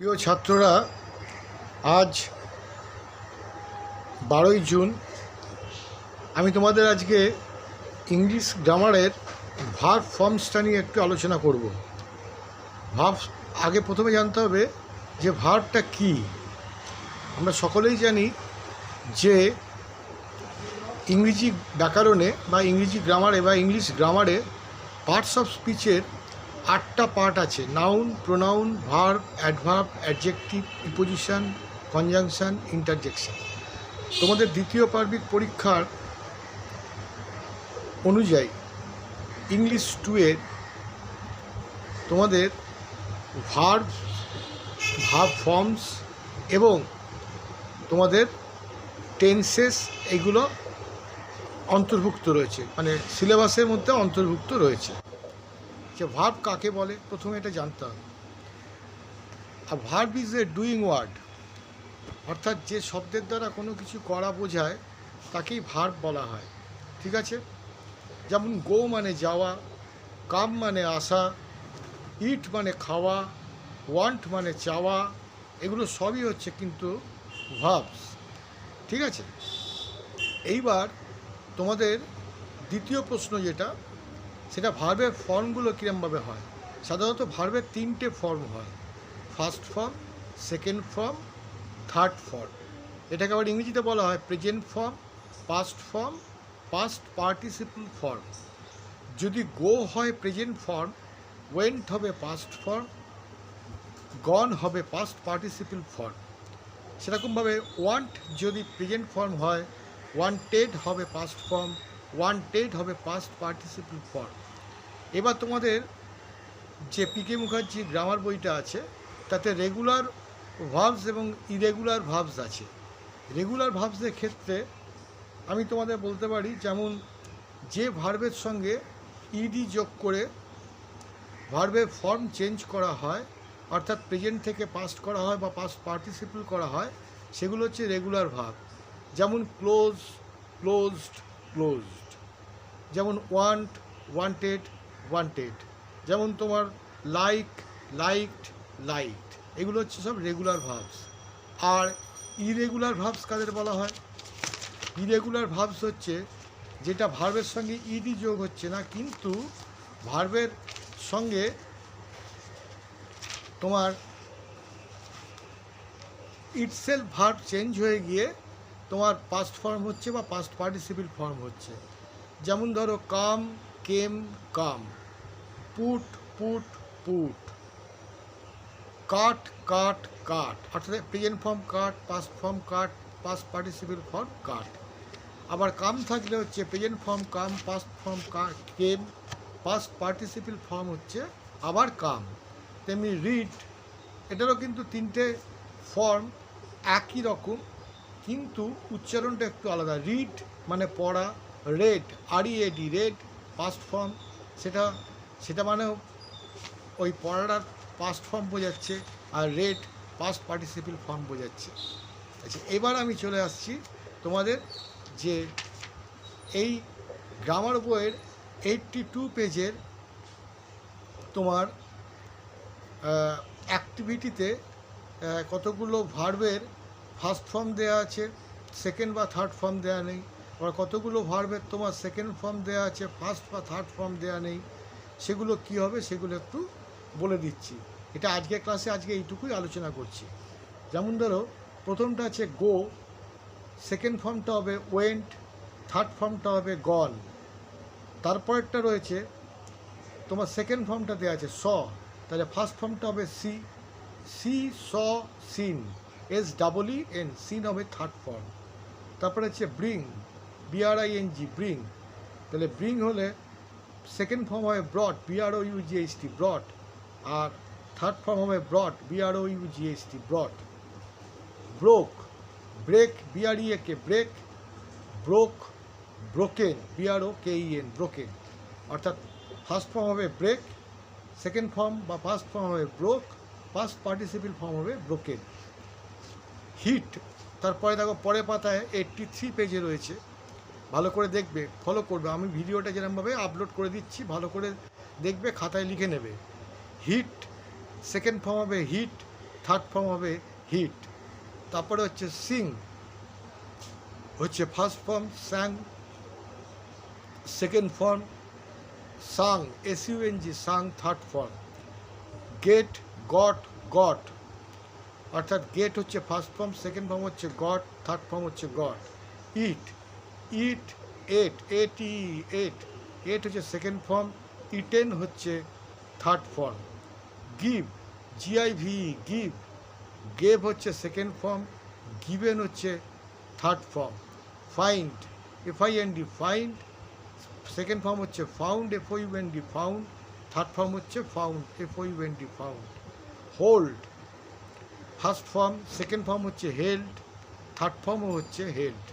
প্রিয় ছাত্ররা, আজ 12ই জুন। আমি তোমাদের আজকে ইংলিশ গ্রামারের ভার্ব ফর্মসটা নিয়ে একটু আলোচনা করব। আগে প্রথমে জানতে হবে যে ভার্বটা কী। আমরা সকলেই জানি যে ইংরেজি ব্যাকরণে বা ইংরেজি গ্রামারে বা ইংলিশ গ্রামারে পার্টস অফ স্পিচের 8টা পার্ট আছে: noun, pronoun, verb, adverb, adjective, preposition, conjunction, interjection. তোমাদের দ্বিতীয় পার্বিক পরীক্ষার অনুযায়ী ইংলিশ 2-এর তোমাদের ভার্ব ফর্মস এবং তোমাদের টেন্সেস এইগুলো অন্তর্ভুক্ত রয়েছে, মানে সিলেবাসের মধ্যে অন্তর্ভুক্ত রয়েছে। যে ভার্ব কাকে বলে প্রথমে এটা জানতে হবে। আর verb is a doing word, অর্থাৎ যে শব্দের দ্বারা কোনো কিছু করা বোঝায় তাকেই ভার্ব বলা হয়। ঠিক আছে? যেমন গো মানে যাওয়া, কাম মানে আসা, ইট মানে খাওয়া, ওয়ান্ট মানে চাওয়া, এগুলো সবই হচ্ছে কিন্তু ভার্বস। ঠিক আছে? এইবার তোমাদের দ্বিতীয় প্রশ্ন যেটা, সেটা ভার্বের ফর্মগুলো কীরমভাবে হয়। সাধারণত ভার্বের 3টে ফর্ম হয়: first form, second form, third form. এটাকে আবার ইংরেজিতে বলা হয় present form, past form, past participle form. যদি গো হয় প্রেজেন্ট ফর্ম, ওয়েন্ট হবে পাস্ট ফর্ম, গন হবে পাস্ট পার্টিসিপল ফর্ম। সেরকমভাবে ওয়ান্ট যদি প্রেজেন্ট ফর্ম হয়, ওয়ান্টেড হবে পাস্ট ফর্ম, ওয়ান্টেড হবে পাস্ট পার্টিসিপল ফর্ম। এবার তোমাদের যে পিকে মুখার্জি গ্রামার বইটা আছে তাতে রেগুলার ভার্বস এবং ইরেগুলার ভার্বস আছে। রেগুলার ভার্বসের ক্ষেত্রে আমি তোমাদের বলতে পারি, যেমন যে ভার্বের সঙ্গে ইডি যোগ করে ভার্বের ফর্ম চেঞ্জ করা হয়, অর্থাৎ প্রেজেন্ট থেকে পাস্ট করা হয় বা পাস্ট পার্টিসিপল করা হয়, সেগুলো হচ্ছে রেগুলার ভার্ব। যেমন ক্লোজ, ক্লোজড, ক্লোজড। যেমন ওয়ান্ট, ওয়ান্টেড, ওয়ান্টেড। যেমন তোমার লাইক, লাইকড, লাইকড। এগুলো হচ্ছে সব রেগুলার ভার্বস। আর ইরেগুলার ভার্বস কাদের বলা হয়? ইরেগুলার ভার্বস হচ্ছে যেটা ভার্বের সঙ্গে ইডি যোগ হচ্ছে না, কিন্তু ভার্বের সঙ্গে তোমার ইটসেলফ ভার্ব চেঞ্জ হয়ে গিয়ে তোমার পাস্ট ফর্ম হচ্ছে বা পাস্ট পার্টিসিপল ফর্ম হচ্ছে। যেমন ধরো come, came, come. Put, put, put. Cut, cut, cut, অর্থাৎ present form cut, past form cut, past participle form cut. আবার কাম থাকলে হচ্ছে present form come, past form came, past participle form হচ্ছে আবার কাম। তেমনি রিড, এটারও কিন্তু 3টে ফর্ম একই রকম, কিন্তু উচ্চারণটা একটু আলাদা। রিড মানে পড়া, red, READ, red past form, সেটা মানে ওই পড়াটার পাস্ট ফর্ম বোঝাচ্ছে, আর রেড পাস্ট পার্টিসিপল ফর্ম বোঝাচ্ছে। আচ্ছা, এবার আমি চলে আসছি তোমাদের যে এই গ্রামার বইয়ের 82 পেজের তোমার অ্যাক্টিভিটিতে কতগুলো ভার্বের ফার্স্ট ফর্ম দেওয়া আছে, সেকেন্ড বা থার্ড ফর্ম দেওয়া নেই। আবার কতগুলো ভার্বের তোমার সেকেন্ড ফর্ম দেওয়া আছে, ফার্স্ট বা থার্ড ফর্ম দেওয়া নেই। সেগুলো কি হবে সেগুলো একটু বলে দিচ্ছি। এটা আজকের ক্লাসে আজকে এইটুকুই আলোচনা করছি। যেমন ধরো, প্রথমটা আছে গো, সেকেন্ড ফর্মটা হবে ওয়েন্ট, থার্ড ফর্মটা হবে গন। তারপরেরটা রয়েছে তোমার সেকেন্ড ফর্মটা দেওয়া আছে স, তাহলে ফার্স্ট ফর্মটা হবে সি, স, সিন, SEEN, সিন হবে থার্ড ফর্ম। তারপরে হচ্ছে ব্রিং, BRING, ব্রিং, তাহলে ব্রিং হলে সেকেন্ড ফর্ম হবে ব্রট, BROUGHT, ব্রট, আর থার্ড ফর্ম হবে ব্রট, BROUGHT, ব্রট। Broke, break, BREAK, break, broke, broken, BROKEN, broken. অর্থাৎ ফার্স্ট ফর্ম হবে ব্রেক, সেকেন্ড ফর্ম বা ফার্স্ট ফর্ম হবে ব্রোক, পাস্ট পার্টিসিপল ফর্ম হবে ব্রোকেন। হিট, তারপরে দেখো পরের পাতায় 83 পেজে রয়েছে, ভালো করে দেখবে, ফলো করবে। আমি ভিডিওটা যেরকমভাবে আপলোড করে দিচ্ছি ভালো করে দেখবে, খাতায় লিখে নেবে। হিট, সেকেন্ড ফর্ম হবে হিট, থার্ড ফর্ম হবে হিট। তারপরে হচ্ছে সিং হচ্ছে first form, sang second form, sung SUNG sung third form, get got got অর্থাৎ গেট হচ্ছে ফার্স্ট ফর্ম, সেকেন্ড ফর্ম হচ্ছে গট, থার্ড ফর্ম হচ্ছে got. Eat eat ate ate ate হচ্ছে second form, eaten হচ্ছে third form. Give GIV give gave হচ্ছে second form, given হচ্ছে third form. Find FIND find second form হচ্ছে found FOUND found, third form হচ্ছে found FOUND found. Hold first form, second form হচ্ছে held, third ফর্মও হচ্ছে held.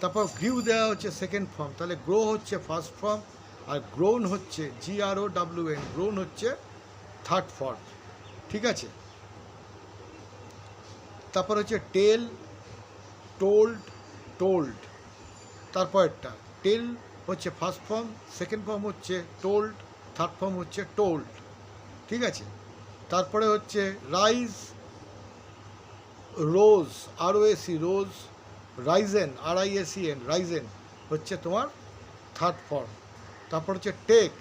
তারপর grew দেওয়া হচ্ছে সেকেন্ড ফর্ম, তাহলে গ্রো হচ্ছে ফার্স্ট ফর্ম, আর গ্রোন হচ্ছে GROWN গ্রোন হচ্ছে থার্ড ফর্ম। ঠিক আছে, তারপর হচ্ছে টেল টোল্ড টোল্ড। তারপরটা টেল হচ্ছে ফার্স্ট ফর্ম, সেকেন্ড ফর্ম হচ্ছে টোল্ড, থার্ড ফর্ম হচ্ছে টোল্ড। ঠিক আছে, তারপরে হচ্ছে rise rose ROAC rose, risen RISEN risen হচ্ছে তোমার থার্ড ফর্ম। তারপর হচ্ছে take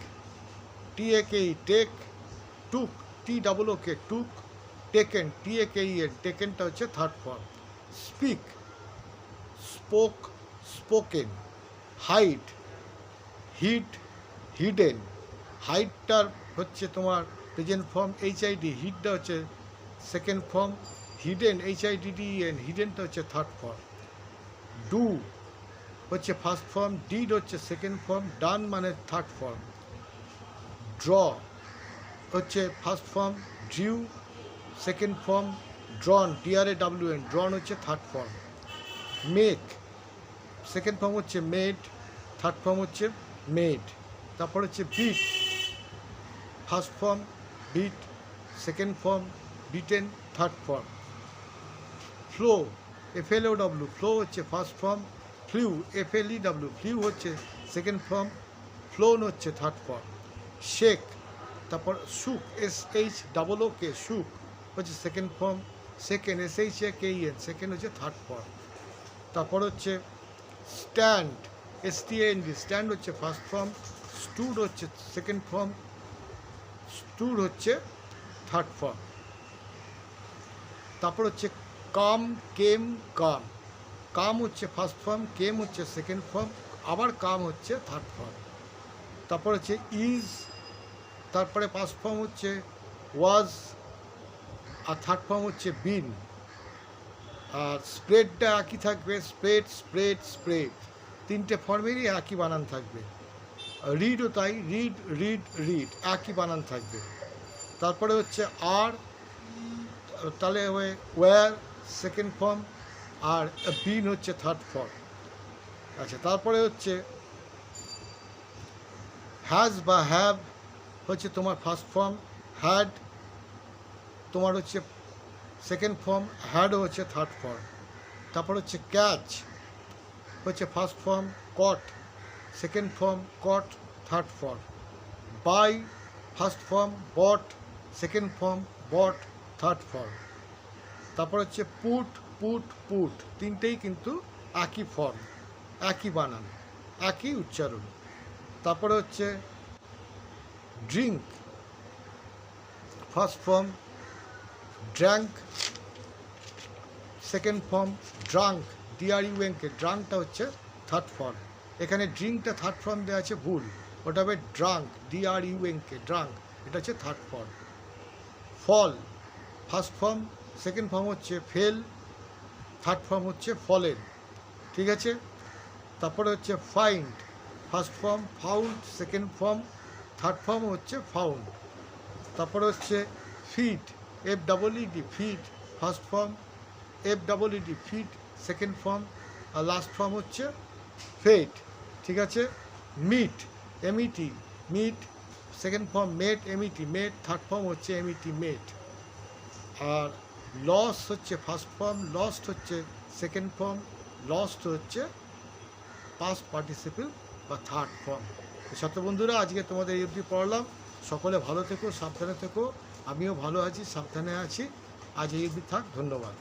TAKE take, took TOOK took, taken TAKEN টেকেনটা হচ্ছে third form. Speak spoke spoken, hide hid hidden, হাইডটার হচ্ছে তোমার প্রেজেন্ট ফর্ম HID, হিডটা হচ্ছে সেকেন্ড ফর্ম, হিডেন HIDDEN হিডেনটা হচ্ছে থার্ড ফর্ম। ডু হচ্ছে ফার্স্ট ফর্ম, ডিড হচ্ছে সেকেন্ড ফর্ম, ডান মানে থার্ড ফর্ম। ড্র হচ্ছে first form, drew second form, drawn DRAWN drawn হচ্ছে third form. Make second form হচ্ছে মেড, থার্ড ফর্ম হচ্ছে made. তারপর হচ্ছে beat first form, beat second form, beaten third form. Flow FLOW flow হচ্ছে first form, flew FLEW flew হচ্ছে second form, flown হচ্ছে third form. Shake তারপর shook SHOOK shook হচ্ছে second form, second SHAKEN second হচ্ছে third form. তারপর হচ্ছে stand STAND stand হচ্ছে first form, stood হচ্ছে সেকেন্ড ফর্ম, স্টুড হচ্ছে থার্ড ফর্ম। তারপর হচ্ছে কাম কেম কাম, কাম হচ্ছে ফার্স্ট ফর্ম, কেম হচ্ছে সেকেন্ড ফর্ম, আবার কাম হচ্ছে থার্ড ফর্ম। তারপর হচ্ছে ইজ, তারপরে ফার্স্ট ফর্ম হচ্ছে ওয়াজ, আর থার্ড ফর্ম হচ্ছে বিন। আর স্প্রেডটা একই থাকবে, স্প্রেড স্প্রেড স্প্রেড, তিনটে ফর্মেরই একই বানান থাকবে। রিডও তাই, রিড রিড রিড একই বানান থাকবে। তারপরে হচ্ছে আর, তাহলে ওয়্যার সেকেন্ড ফর্ম, আর বিন হচ্ছে থার্ড ফর্ম। আচ্ছা, তারপরে হচ্ছে হ্যাজ বা হ্যাভ হচ্ছে তোমার ফার্স্ট ফর্ম, হ্যাড তোমার হচ্ছে সেকেন্ড ফর্ম, হ্যাডও হচ্ছে থার্ড ফর্ম। তারপর হচ্ছে ক্যাচ হচ্ছে first form, caught second form, caught third form. Buy first form, bought second form, bought third form. তারপর হচ্ছে পুট পুট পুট, তিনটেই কিন্তু একই ফর্ম, একই বানান, একই উচ্চারণ। তারপরে হচ্ছে drink first form, drank second form, drunk DRUNK ড্রাঙ্কটা হচ্ছে থার্ড ফর্ম। এখানে ড্রিঙ্কটা থার্ড ফর্ম দেওয়া আছে ভুল, ওটা হবে ড্রাঙ্ক DRUNK ড্রাঙ্ক, এটা হচ্ছে third form. Fall first form, second form হচ্ছে ফেল, থার্ড ফর্ম হচ্ছে ফলেন। ঠিক আছে, তারপরে হচ্ছে find first form, found second form, third form হচ্ছে ফাউন্ড। তারপরে হচ্ছে feed FEED feed first form, FEED feed second form, আর লাস্ট ফর্ম হচ্ছে ফেড। ঠিক আছে, meet MET meet second form, met MET met, third form হচ্ছে MET met. আর lose হচ্ছে ফার্স্ট ফর্ম, লস্ট হচ্ছে সেকেন্ড ফর্ম, লস্ট হচ্ছে past participle বা থার্ড ফর্ম। ছাত্র বন্ধুরা, আজকে তোমাদের এই অবধি পড়ালাম। সকলে ভালো থেকো, সাবধানে থেকো, আমিও ভালো আছি, সাবধানে আছি। আজ এই অবধি থাক, ধন্যবাদ।